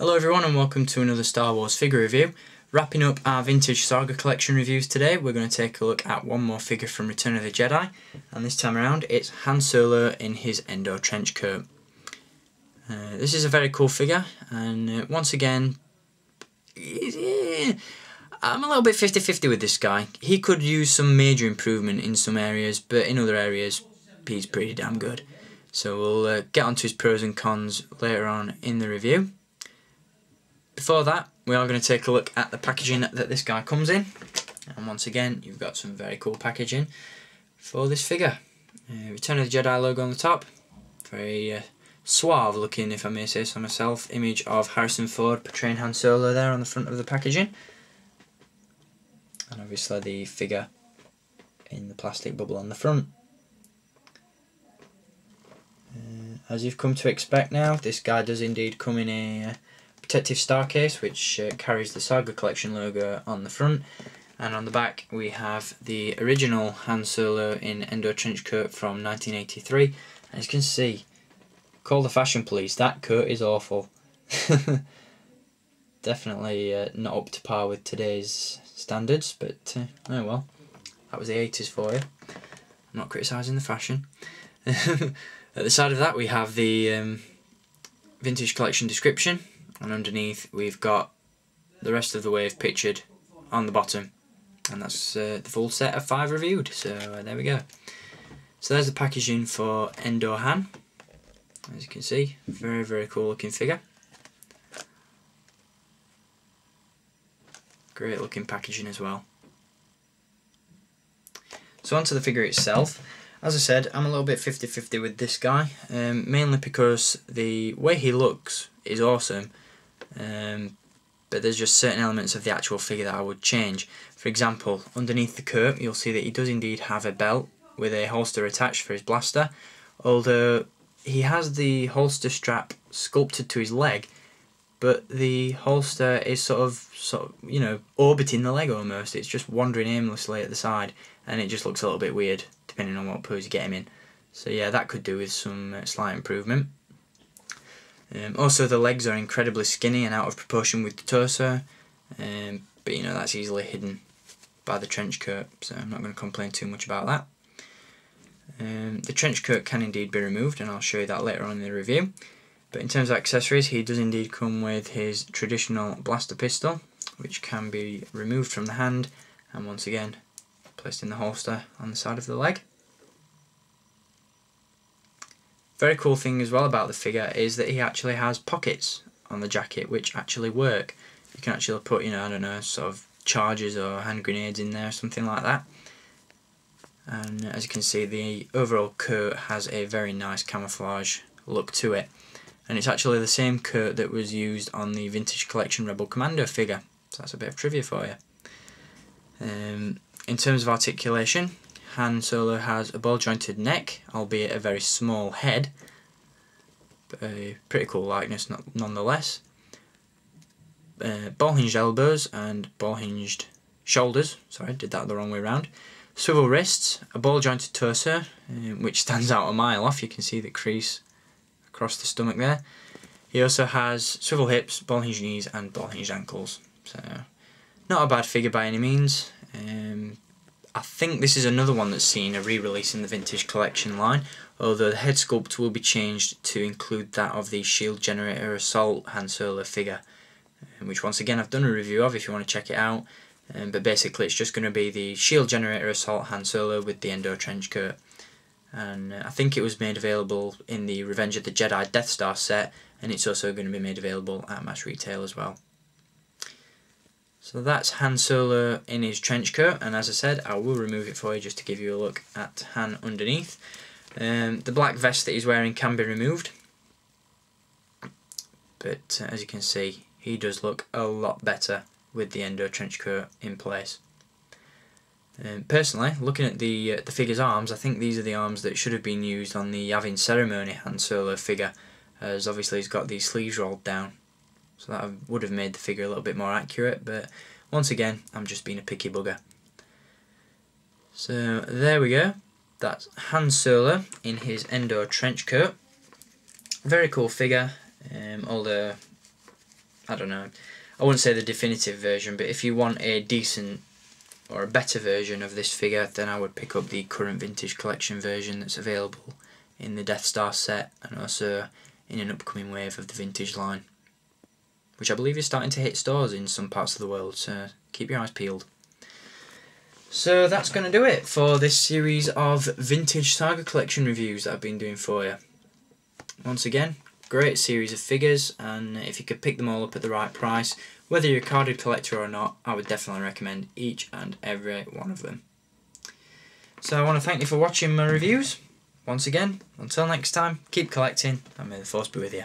Hello everyone and welcome to another Star Wars figure review. Wrapping up our vintage Saga collection reviews today, we're going to take a look at one more figure from Return of the Jedi, and this time around it's Han Solo in his Endor trench coat. This is a very cool figure, and once again, I'm a little bit 50-50 with this guy. He could use some major improvement in some areas, but in other areas he's pretty damn good. So we'll get onto his pros and cons later on in the review. Before that, we are going to take a look at the packaging that this guy comes in. And once again, you've got some very cool packaging for this figure. Return of the Jedi logo on the top. Very suave looking, if I may say so myself. Image of Harrison Ford portraying Han Solo there on the front of the packaging. And obviously the figure in the plastic bubble on the front. As you've come to expect now, this guy does indeed come in a protective star case which carries the Saga Collection logo on the front, and on the back we have the original Han Solo in Endor trench coat from 1983. As you can see, call the fashion police, that coat is awful. Definitely not up to par with today's standards, but oh well, that was the 80s for you. I'm not criticising the fashion. At the side of that we have the vintage collection description, and underneath we've got the rest of the wave pictured on the bottom, and that's the full set of 5 reviewed, so there we go. So there's the packaging for Endor Han. As you can see, very cool looking figure. Great looking packaging as well. So onto the figure itself. As I said, I'm a little bit 50-50 with this guy, mainly because the way he looks is awesome, but there's just certain elements of the actual figure that I would change. For example, underneath the coat you'll see that he does indeed have a belt with a holster attached for his blaster, although he has the holster strap sculpted to his leg, but the holster is sort of you know, orbiting the leg almost. It's just wandering aimlessly at the side, and it just looks a little bit weird depending on what pose you get him in. So yeah, that could do with some slight improvement. Also the legs are incredibly skinny and out of proportion with the torso, but you know, that's easily hidden by the trench coat, so I'm not going to complain too much about that. The trench coat can indeed be removed, and I'll show you that later on in the review. But in terms of accessories, he does indeed come with his traditional blaster pistol, which can be removed from the hand and once again placed in the holster on the side of the leg. Very cool thing as well about the figure is that he actually has pockets on the jacket which actually work. You can actually put, you know, I don't know, sort of charges or hand grenades in there, something like that. And as you can see, the overall coat has a very nice camouflage look to it. And it's actually the same coat that was used on the Vintage Collection Rebel Commando figure. So that's a bit of trivia for you. In terms of articulation, Han Solo has a ball-jointed neck, albeit a very small head, but a pretty cool likeness nonetheless. Ball-hinged elbows and ball-hinged shoulders. Sorry, did that the wrong way round. Swivel wrists, a ball-jointed torso, which stands out a mile off. You can see the crease across the stomach there. He also has swivel hips, ball-hinged knees and ball-hinged ankles. So not a bad figure by any means. I think this is another one that's seen a re-release in the Vintage Collection line, although the head sculpt will be changed to include that of the Shield Generator Assault Han Solo figure, which once again I've done a review of if you want to check it out. But basically it's just going to be the Shield Generator Assault Han Solo with the Endor trench coat. And I think it was made available in the Revenge of the Jedi Death Star set, and it's also going to be made available at mass retail as well. So that's Han Solo in his trench coat, and as I said, I will remove it for you just to give you a look at Han underneath. The black vest that he's wearing can be removed, but as you can see, he does look a lot better with the Endor trench coat in place. Personally, looking at the figure's arms, I think these are the arms that should have been used on the Yavin Ceremony Han Solo figure, as obviously he's got these sleeves rolled down. So that would have made the figure a little bit more accurate, but once again, I'm just being a picky bugger. So there we go. That's Han Solo in his Endor trench coat. Very cool figure, although I don't know, I wouldn't say the definitive version, but if you want a decent or a better version of this figure, then I would pick up the current Vintage Collection version that's available in the Death Star set, and also in an upcoming wave of the Vintage line, which I believe is starting to hit stores in some parts of the world, so keep your eyes peeled. So that's going to do it for this series of Vintage Saga Collection reviews that I've been doing for you. Once again, great series of figures, and if you could pick them all up at the right price, whether you're a carded collector or not, I would definitely recommend each and every one of them. So I want to thank you for watching my reviews. Once again, until next time, keep collecting, and may the force be with you.